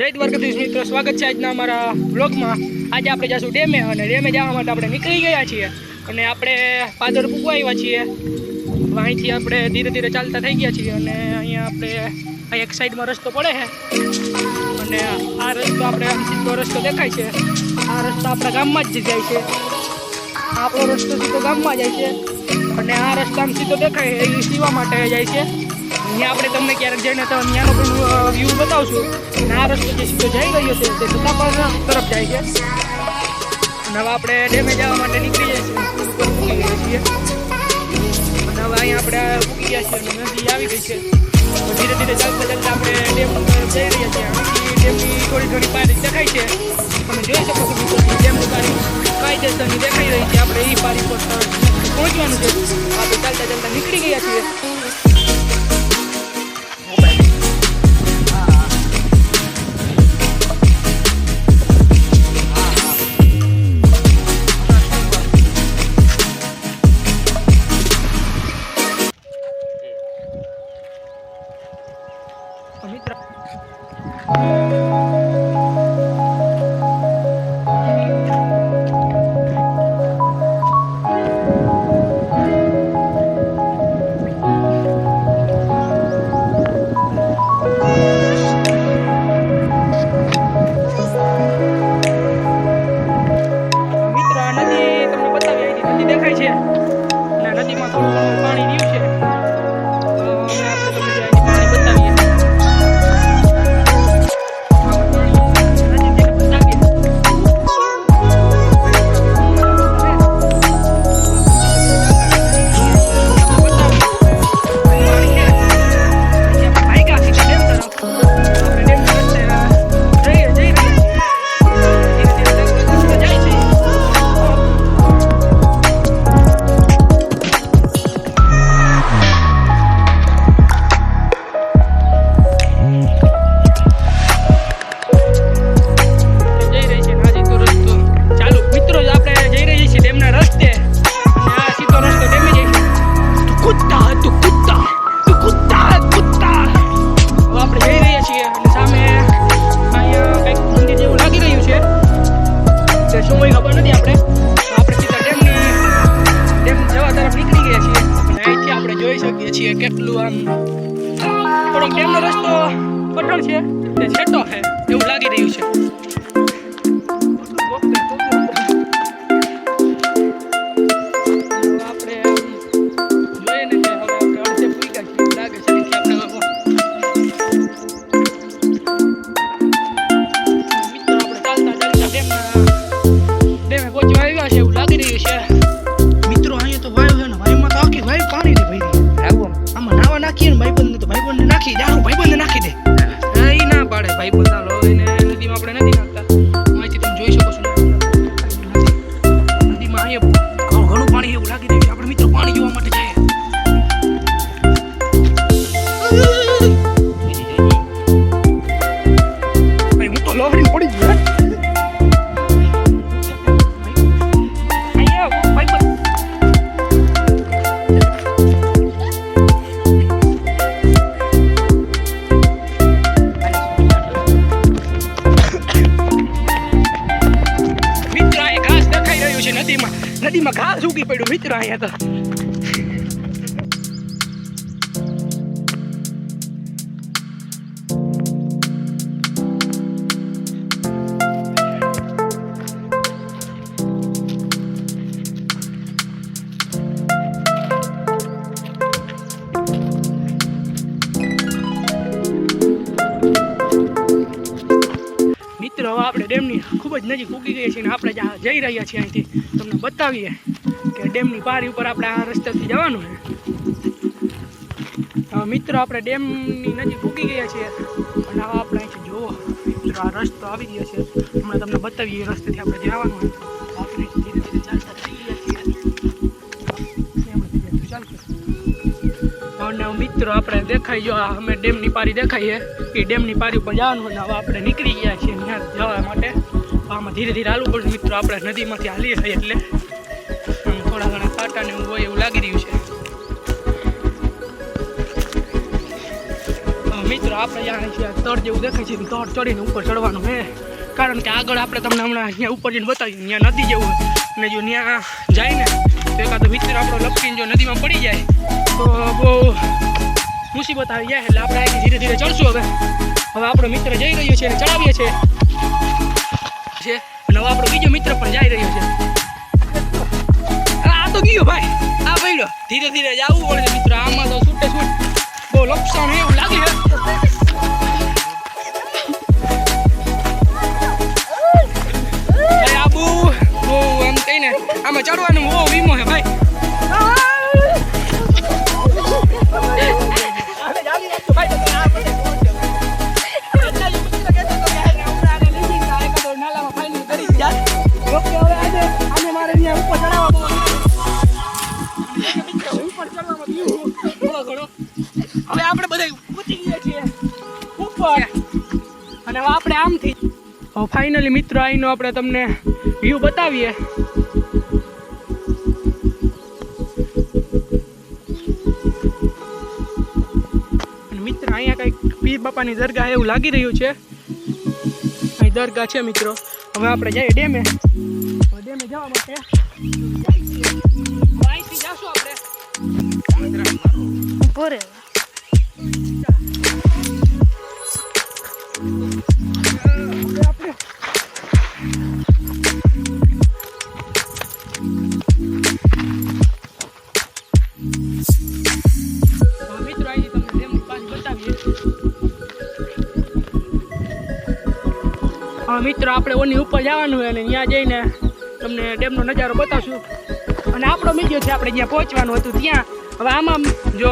જય દ્વારકાધીશ મિત્રો, સ્વાગત છે આજના અમારા બ્લોગમાં। આજે આપણે જઈશું ડેમે અને ડેમે જવા માટે આપણે નીકળી ગયા છીએ અને આપણે પાદર પૂગવા આવ્યા છીએ। અહીંથી આપણે ધીરે ધીરે ચાલતા થઈ ગયા છીએ અને અહીંયા આપણે આ એક સાઈડમાં રસ્તો પડે છે અને આ રસ્તો આપણે આમ સીધો રસ્તો દેખાય છે। આ રસ્તો આપણા ગામમાં જ જાય છે। આપણો રસ્તો સીધો ગામમાં જાય છે અને આ રસ્તો આમ સીધો દેખાય એ સીવા માટે જાય છે। અહીંયા આપણે તમને ક્યારેક જઈને તો અહીંયાનો પણ વ્યૂ બતાવશું અને આ રસ્તો જે સીધો જઈ રહ્યો છે તે સત્તાપર તરફ જાય છે અને હવે આપણે ડેમે જવા માટે નીકળી જઈએ છીએ, ઉપર પૂકી ગયા છીએ અને હવે અહીંયા આપણે પૂકી ગયા છીએ અને નદી આવી ગઈ છે। તો ધીરે ધીરે ચાલતા ચાલતા આપણે ડેમ જઈ રહ્યા છીએ। અહીંથી ડેમની થોડી ઘણી પારી દેખાય છે, તમે જોઈ શકો છો મિત્રો। ડેમની પારી કાયદેસરની દેખાઈ રહી છે, આપણે એ પારી પર પહોંચવાનું છે। આપણે ચાલતા ચાલતા નીકળી ગયા છીએ। મિત્ર નદીમાં થોડું પાણી રહ્યું છે। કેટલું આમ થોડોક ડેમનો રસ્તો કઠણ છે, તે છેટો છે એવું લાગી રહ્યું છે। આપણે જોઈએ ને કે હવે આપણે અડધે પૂગ્યા છીએ એવું લાગે છે કે આપણે મિત્રો આપણે ચાલતા ડેમે પહોંચવા આવ્યા છે એવું લાગી રહ્યું છે। મિત્રો અહીંયા તો વાયુ છે ને, વાયુમાં તો આખી વાયુ પાણીથી ભરી આમાં નાવા નાખીએ ને ભાઈબંધને તો ભાઈબંધને નાખી દારૂ ભાઈબંધને નાખી દે। એ ના પાડે ભાઈબંધ, ચાલો એને નદીમાં આપણે નથી નાખતા। અહીંથી તમે જોઈ શકો છો નદીમાં અહીંયા ઘણું પાણી એવું લાગી રહ્યું છે। આપણે મિત્રો પાણી જોવા માટે જઈએ। ભાઈ હું તો લોહરી પડી ગયો। નદીમાં ઘાસ ઉગી પડ્યું મિત્ર અહીંયા તો। મિત્રો હવે આપણે ડેમની ખૂબ જ નજીક ઉગી ગઈ છીએ અને આપણે જઈ રહ્યા છીએ। અહીંથી તમને બતાવીએ કે ડેમની પારી ઉપર આપણે આ રસ્તેથી જવાનું છે। મિત્રો આપણે ડેમની નજીક ઉગી ગયા છીએ અને હવે આપણે અહીંથી જુઓ મિત્રો આ રસ્તો આવી ગયો છે। હમણાં તમને બતાવીએ એ રસ્તેથી આપણે જવાનું હોય તો આપણે ધીરે ધીરે ચાલતા થઈ ગયા છીએ। અને મિત્રો આપણે દેખાય જો અમે ડેમની પારી દેખાય છે એ ડેમની પારી ઉપર જવાનું હોય ને હવે આપણે નીકળી ગયા છીએ ત્યાં જવા માટે। આમાં ધીરે ધીરે હાલવું પડશે મિત્રો, આપણે નદીમાંથી હાલીએ છીએ એટલે થોડા ઘણા કાંટા ને એવું હોય એવું લાગી રહ્યું છે। મિત્રો આપણે જાણે છીએ તળ જેવું દેખાય છે, તળ ચડીને ઉપર ચડવાનું હે, કારણ કે આગળ આપણે તમને હમણાં અહીંયા ઉપર જઈને બતાવીએ ત્યાં નદી જેવું અને જો ત્યાં જાય ને તો એકાદો મિત્ર આપણો લપકીને જો નદીમાં પડી જાય તો બહુ મુસીબત આવી જાય. એટલે આપણે અહીંથી ધીરે ધીરે ચડશું. હવે આપણો મિત્ર જઈ રહ્યો છે અને ચડાવીએ છીએ અને હવે આપણો બીજો મિત્ર પણ જઈ રહ્યો છે. આ તો ગયો ભાઈ, આ ભાઈ ધીરે ધીરે જવું પડે છે મિત્રો. આમાં તો છૂટે છૂટ બહુ લપસણ એવું લાગે છે. આબુ બહુ એમ કહીને આમાં ચડવાનું બહુ વીમો છે ભાઈ. હવે આપણે બધા પહોંચી ગયા છીએ ઉપર અને હવે આપણે આમથી ફાઇનલી મિત્રો અહીંનો આપણે તમને વ્યૂ બતાવીએ. મિત્ર અહીંયા કંઈક પીર બાપાની દરગાહ એવું લાગી રહ્યું છે. અહીં દરગાહ છે મિત્રો. હવે આપણે જઈએ ડેમે. ડેમે જવા માટે અહીંથી જશું આપણે. પૂરે મિત્રો આપણે ઓની ઉપર જવાનું હોય અને ત્યાં જઈને તમને ડેમનો નજારો બતાવશું. અને આપણો બીજો છે આપણે જ્યાં પહોંચવાનું હતું ત્યાં. હવે આમાં જો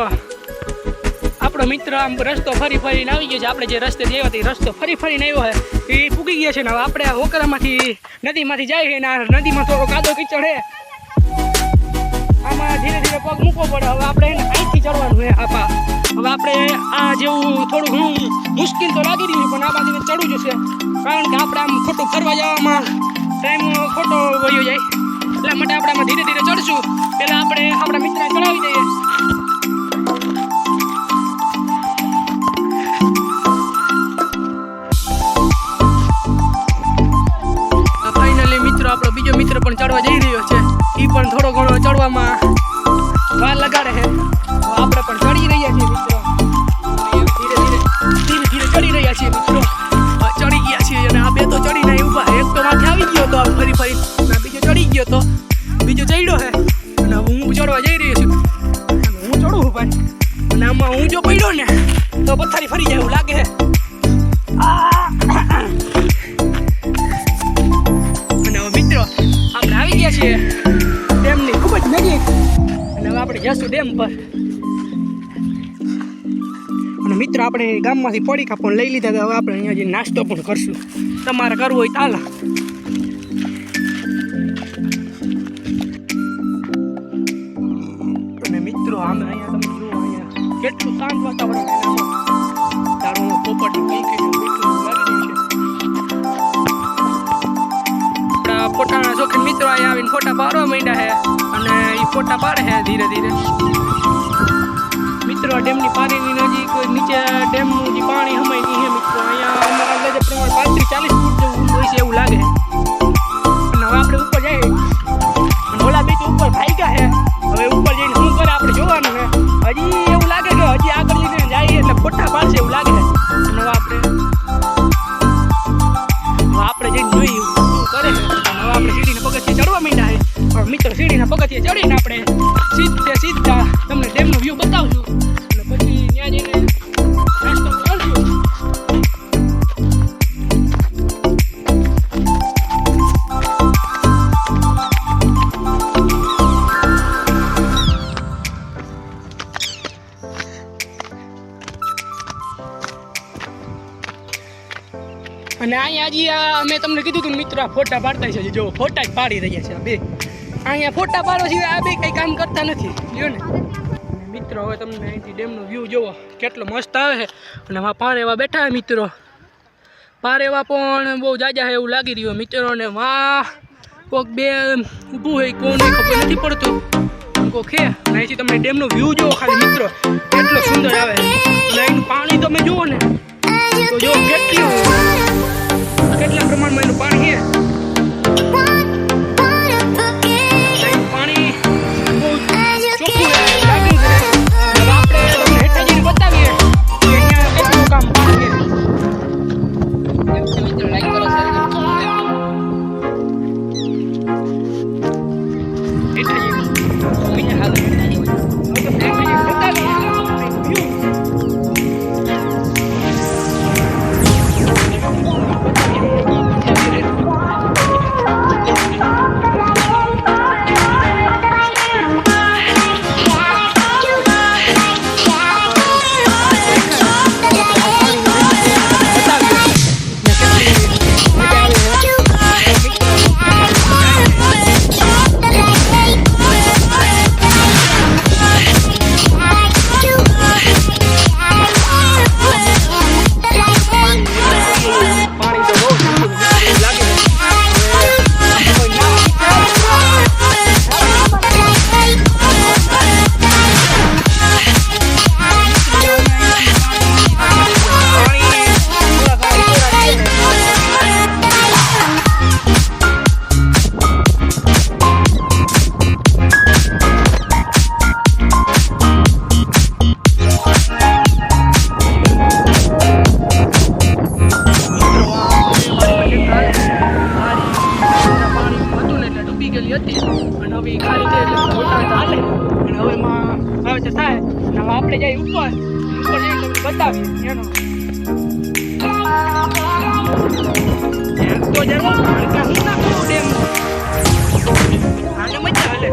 આપણો મિત્ર આમ રસ્તો ફરી ફરીને આવી ગયો છે. આપણે જે રસ્તે આવ્યો હતો એ રસ્તો ફરી ફરીને આવ્યો છે એ પૂગી ગયા છે ને હવે આપણે ઓકરામાંથી નદીમાંથી જાય છે ને આ નદીમાં થોડો કાદો કીચડ છે. આમાં ધીરે ધીરે પગ મૂકવો પડે. હવે આપણે એને અહીંથી ચડવાનું છે આપા. હવે આપણે આ જેવું થોડું ઘણું મુશ્કેલ તો લાગી રહ્યું પણ આ બાજુને ચડવું જશે, કારણ કે આપણે આમ ખોટું ફરવા જવામાં ટાઈમ ખોટો વયો જાય. એટલા માટે આપણે આમાં ધીરે ધીરે ચડશું. પહેલાં આપણે આપણા મિત્રને ચડાવી દઈએ. ફાઇનલી મિત્રો આપણો બીજો મિત્ર પણ ચડવા જઈ રહ્યો છે. એ પણ થોડો ઘણો ચડવામાં વાર લગાડે છે. આપણે પણ ચડી રહ્યા છીએ મિત્રો. ધીરે ધીરે ચડી રહ્યા છીએ મિત્રો. ચડી ગયા છીએ અને આ બે તો ચડી નહીં ઊભા. એક તો માથે આવી ગયો તો ફરી ફરી બીજો ચડી ગયો તો બીજો ચડ્યો છે અને હું ચડવા જઈ રહ્યો છું. હું ચડું છું ભાઈ અને આમાં હું જો પડ્યો ને તો પથારી ફરી જાય એવું લાગે છે. અને હવે મિત્રો આપણે આવી ગયા છીએ ડેમની ખૂબ જ નજીક અને હવે આપણે જઈશું ડેમ પર. અને મિત્રો આપણે ગામમાંથી પડીકા પણ લઈ લીધા તો હવે આપણે અહીંયા જઈને નાસ્તો પણ કરશું. તમારે કરવો હોય ચાલો. અને મિત્રો આમે અહીંયા તમે જુઓ અહીંયા કેટલું શાંત વાતાવરણ તારું પોપટ કઈ કઈ મીઠું લાગી રહ્યું છે. આપણા ફોટાના શોખીન મિત્રો અહીંયા આવીને ફોટા પાડવા માંડ્યા છે અને એ ફોટા પાડે છે ધીરે ધીરે. મિત્રો ડેમની પાણીની નજીક નીચે ડેમનું જે પાણી હમાય નહીં છે મિત્રો. અહીંયા અમારા અંદાજે પ્રમાણ 35-40 ફૂટ જેવું ઊંડું હોય છે એવું લાગે. અને હવે આપણે ઉપર જઈએ અને ઓલા બે તો ઉપર ભાગ્યા છે. હવે ઉપર જઈને શું કરે આપણે જોવાનું છે. હજી એવું લાગે કે હજી આગળ જઈને જઈએ એટલે ફોટા પાડશે એવું લાગે. અને હવે આપણે જઈને જોઈએ શું કરે. અને હવે આપણે સીડીના પગથિયે ચડવા માંડ્યા છે. પણ મિત્રો સીડીના પગથિયે ચડીને આપણે સીધા તમને ડેમનો વ્યૂ બતાવશું. પછી ત્યાં જઈને નાસ્તો કરશું. અને અહીંયા હજી મેં તમને કીધું હતું મિત્રો આ ફોટા પાડતા છે. જો ફોટા જ પાડી રહ્યા છે આ બે. અહીંયા ફોટા પાડવા સિવાય આ બે કંઈ કામ કરતા નથી લ્યો ને. મિત્રો હવે તમને અહીંથી ડેમનો વ્યૂ જોવો કેટલો મસ્ત આવે છે. અને એમાં પારેવા બેઠા છે મિત્રો. પારેવા પણ બહુ જાજા છે એવું લાગી રહ્યું મિત્રો. ને વાહ કોઈક બે ઊભું હોય કોને ખબર નથી પડતું કોક છે. અહીંથી તમને ડેમનો વ્યૂ જોવો ખાલી મિત્રો કેટલો સુંદર આવે છે. અને એનું પાણી તમે જુઓ ને તો જો કેટલા પ્રમાણમાં એનું પાણી છે. એનું પાણી બહુ ચોખ્ખું લાગે છે. હવે આપણે તમને હેઠે જઈને બતાવીએ કે અહીંયા કેટલું કામ પાણી છે. મિત્રો લાઈક કરો, શેર કરો. હેઠે જઈને અહીંયા હાલ હેઠે જઈને બતાવીએ. આપણે જઈએ ઉપર જઈને તમને બતાવીએ એનો તો જરૂર હું નાખું ડેમ આને મજા હાલે.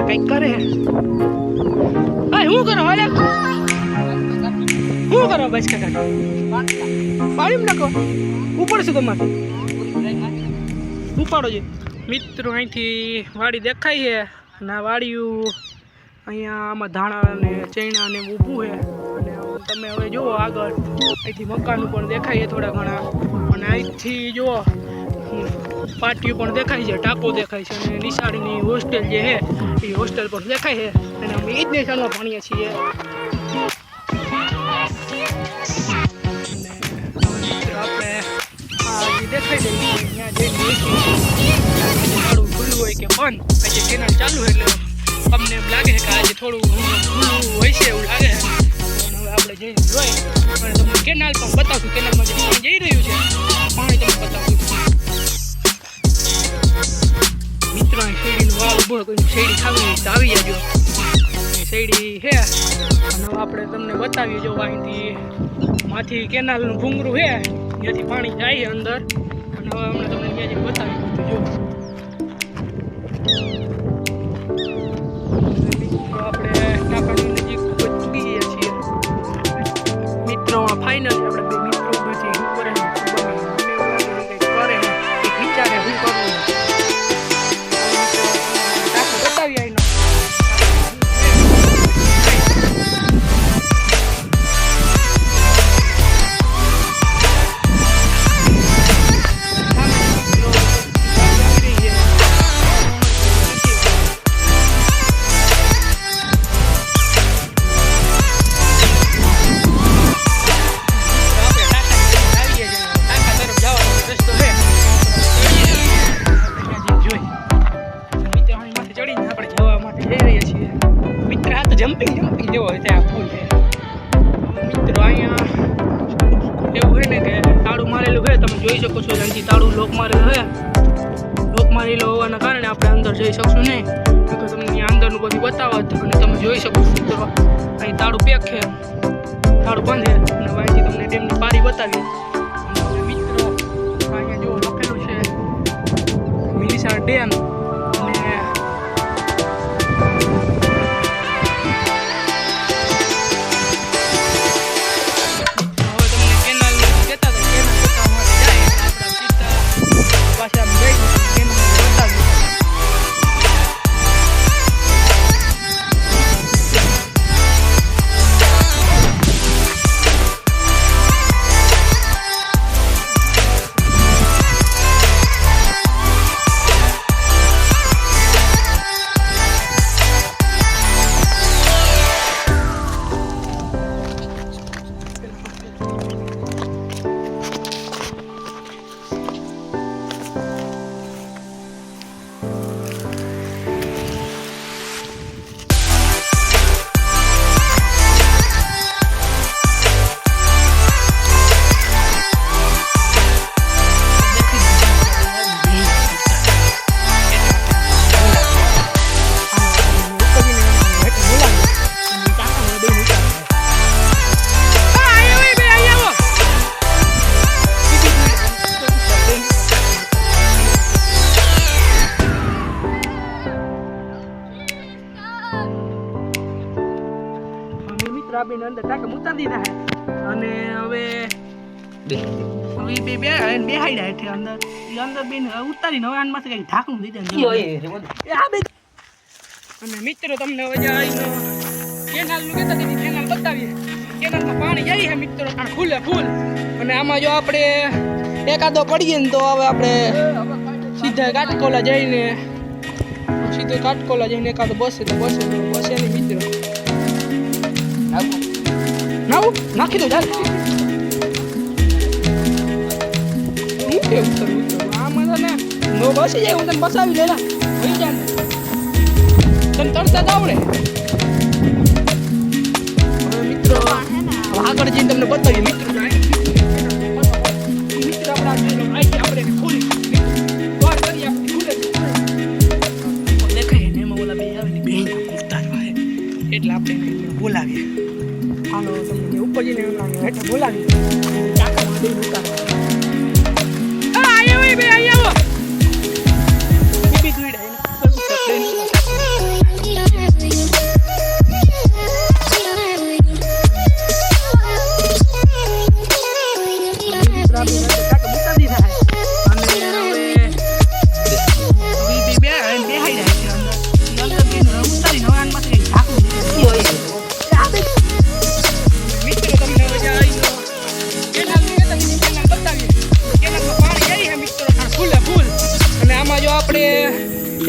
કઈક કરે શું કરો હાલે શું કરો બસ કાકા પાણી નાખો ઉપર શું તમારે ઉપાડો છે. મિત્રો અહીંથી વાડી દેખાય છે અને આ વાડિયું અહીંયા આમાં ધાણા ને ચૈણા ને ઊભું છે અને તમે હવે જુઓ આગળ અહીંથી મકાન પણ દેખાય છે થોડા ઘણા અને અહીંથી જુઓ પાટિયું પણ દેખાય છે, ટાંકો દેખાય છે અને નિશાળની હોસ્ટેલ જે છે એ હોસ્ટેલ પણ દેખાય છે અને અમે એ જ નિશાળમાં ભણીએ છીએ. આપણે આ જે દેખાય છે ત્યાં જઈને મારું ખુલ્લું હોય કે બંધ આજે ચેનલ ચાલુ એટલે અમને એમ લાગે કે આજે થોડું ખુલ્લું હોય છે એવું લાગે છે. હવે આપણે જઈને જોઈ અને તમને કેનાલ પણ બતાવશું. કેનાલમાં જે પાણી જઈ રહ્યું છે પાણી તમને બતાવશું. મિત્રો શેરડીનું વાળ ઉભો કોઈ શેરડી ખાવી તો આવી જાજો. શેરડી છે અને હવે આપણે તમને બતાવીએ જો અહીંથી માંથી કેનાલનું ભૂંગરું છે ત્યાંથી પાણી જાય અંદર અને હવે અમને તમને ત્યાં જઈને બતાવી જો આપણે ટાંકાની નજીક ચૂકી ગયા છીએ. મિત્રો ફાઇનલ આપણે બે મિત્રો માંથી શું કરે કરે એક વિચારે શું કરવું બતાવી આવીને જમ્પિંગ જેવો હોય ત્યાં ફૂલ છે. મિત્રો અહીંયા એવું હોય ને કે તાળું મારેલું છે તમે જોઈ શકો છો. અહીંથી તાળું લોક મારેલું છે. લોક મારેલો હોવાના કારણે આપણે અંદર જઈ શકશું નહીં. તો તમને અંદરનું બધું બતાવત અને તમે જોઈ શકો છો મિત્રો અહીં તાળું પેક છે, તાળું બંધ છે અને અહીંથી તમને ડેમની પારી બતાવી. અને મિત્રો અહીંયા જો લખેલું છે મિલિસાર ડેમ. અને આપીને અંદર ટાંકા ઉતારી દીધા છે અને હવે બેહાડ્યા હેઠે અંદર બેન ઉતારીને હવે આનમાંથી કંઈક ઢાંકણું દીધા. અને મિત્રો તમને હવે કેનાલનું કહેતા હતી કેનાલ બતાવીએ. કેનાલમાં પાણી જાય છે મિત્રો ફૂલે ફૂલ. અને આમાં જો આપણે એકાદો પડીએ ને તો હવે આપણે સીધા કાટકોલા જઈને એકાદો બસે તો બસે નહીં મિત્રો. નાવું નાખી દો ચાલ. હું કેવું કરું આમાં તો ને નો બસી જાય હું તને બસાવી લેલા હોય જાય તને તરતા જ આવડે. મિત્રો આગળ જઈને તમને બતાવીએ મિત્રો. મિત્રો આપણે ખોલી વાર કરી આપણે ખુલે દેખાય ને એમાં ઓલા બે આવેલી બે ઉતારવા એટલે આપણે બોલાવીએ. હાલો તમને ઉપર જઈને હેઠળ બોલાવી ચાકામાં દઈ ઉતારવા. આવો બે આવો બીબી દુઈડા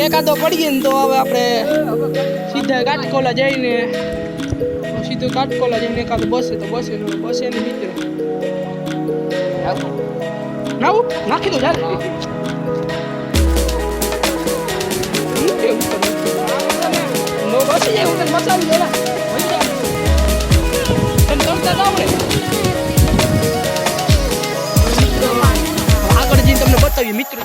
એકાદો પડીએ ને તો હવે આપણે સીધા કાટકોલા જઈને એકાદો બસે તો બસે ને મિત્રો. નાવું નાખી દો ચાલ. નો બસી જાય હું તને બસાવી દેલા તને કરતા આવડે. આગળ જઈને તમને બતાવીએ મિત્રો.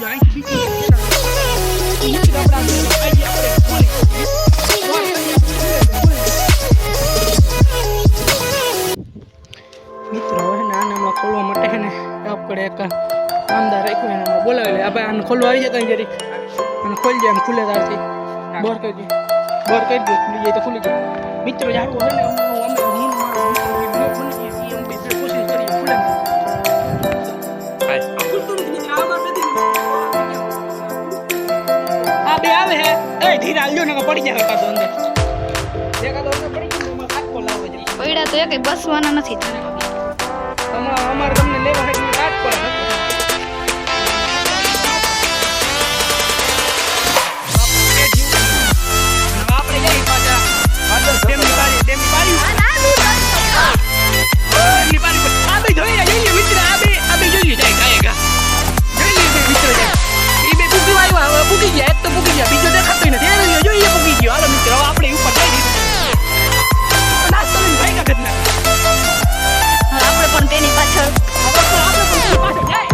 મિત્રો હવે નાના ખોલવા માટે છે ને આપણે એક કામદાર રાખ્યું એને હમણાં બોલાવી લે. આપણે આને ખોલવા આવી જતા જરીક અને ખોલી જાય એમ ખુલે તારથી બોર કરી દે ખુલી જાય તો ખુલી જાય મિત્રો. જાડું હોય ને બે આવે હે એ ધીરે હાલજો ને પડી જાય એકાદો અંદર પડી ગયો એમાં કાટકો લાવવો જોઈએ. પૈડા તો એકે બસવાના નથી અમારે તમને લેવા હોય કાટકો આપણે જઈ પાછા ડેમની પારી આ બે જોઈએ મિત્ર આ બે જોઈએ જાય મિત્ર જાય એ બે પૂકી આવ્યા પૂકી ગયા એક તો પૂકી ગયા બીજો દેખાતો નથી જોઈએ પૂકી ગયો. હાલો મિત્રો આપણે ઉપર જઈ દીધું નાસ્તો લઈને ભાઈ ના ઘરના આપણે પણ તેની પાછળ જાય.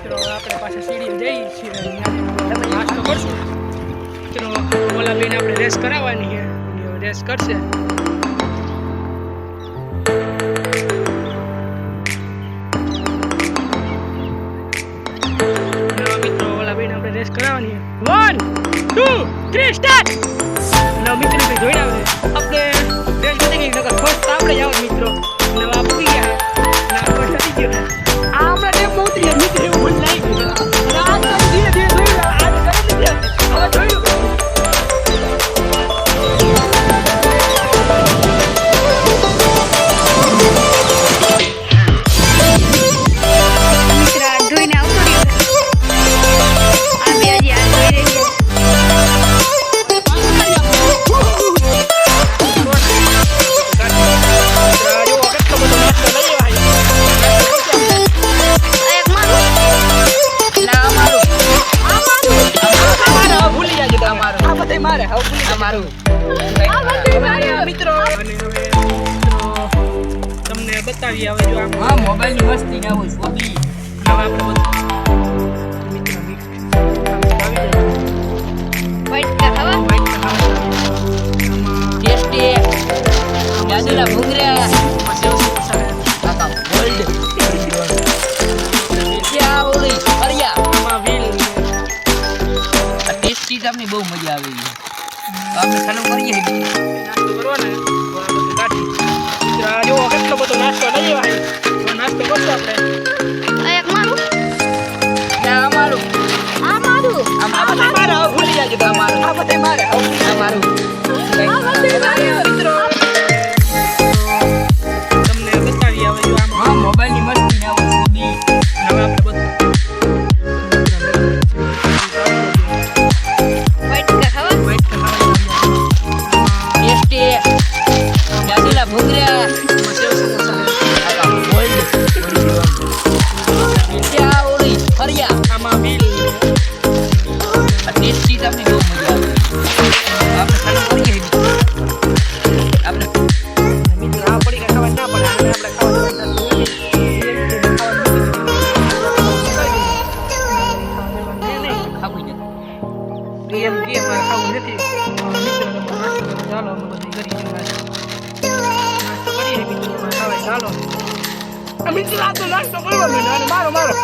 મિત્રો આપણે પાછા સીડીએ જઈએ છીએ નાસ્તો કરશું. મિત્રો ઓલા બેન આપણે રેસ કરાવવાની છે, રેસ કરશે. મિત્રો ઓલા બેન આપણે રેસ કરાવવાની છે. 1 2 3 સ્ટાર્ટ. મિત્રો જોઈ આવે આપણે રેસ કરી ગઈ નકર ફર્સ્ટ આપણે જાવ મિત્રો. અને આ પૂરી ગયા ના ફર્સ્ટ આવી ગયો. આ હમણાં ટેપ ઉતરી મિત્રો એવું મન લાગી ગયું. અને આ તો ધીરે ધીરે જોઈ આ કરી દીધી હવે જોયું. મિત્રો તમને બતાવી આવે જો આમ મોબાઈલ ની મસ્તી ના હોય સોબી હવે આપણે મિત્રો વાઈટ કા ખાવા ટેસ્ટી ગાજરા ભૂંગરા કાકા ગોલ્ડ યા ઓલી અરિયા વ્હીલ આ ટેસ્ટી તમને બહુ મજા આવે છે. આપણે ચાલુ કરીએ નાસ્તો કરવાનો ગાડી. મિત્રો આ જો કેટલો બધો નાસ્તો લઈ આવ્યા છે. નાસ્તો કરશું આપણે. આ એક મારું ના અમારું આ મારું આ મારું ભૂલી જાજો તો અમારું આ બધે મારે અમારું મિત્રો તમને બતાવી આવે જો આમ હા મોબાઈલ ની મસ્તી ના હોય સોબી હવે આપણે બધું વાઈટ કા ખાવા ટેસ્ટી ગાજરા ભૂંગરા કાકા ગોલ્ડ યા ઓલી અરિયા આમાં વ્હીલ આ ટેસ્ટી તમને બહુ મજા આવે. આપણે ચાલુ કરીએ આપણે મિત્રો આ પડી ખાવા ના પડે આને આપણે ખાવા ખાવું છે એમ કે મારે ખાવું નથી. ચાલો અમે બધી કરી નાસ્તો કરીએ મિત્રો ખાવા ચાલો. મિત્રો આ તો નાસ્તો કરવા માંડ્યો અને મારો મારો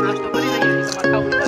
નાસ્તો કરી લઈએ. તમારે ખાવું તો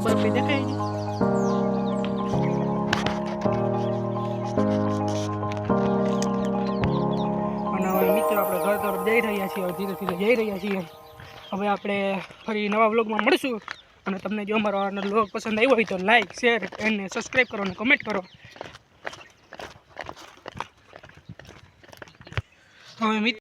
બરફી દેખાય છે. અને હવે મિત્રો આપણે ઘર તરફ જઈ રહ્યા છીએ, ધીરે ધીરે જઈ રહ્યા છીએ. હવે આપણે ફરી નવા વ્લોગમાં મળશું. અને તમને જો અમારો વ્લોગ પસંદ આવ્યો હોય તો લાઈક શેર અને સબસ્ક્રાઈબ કરો અને કમેન્ટ કરો. હવે મિત્રો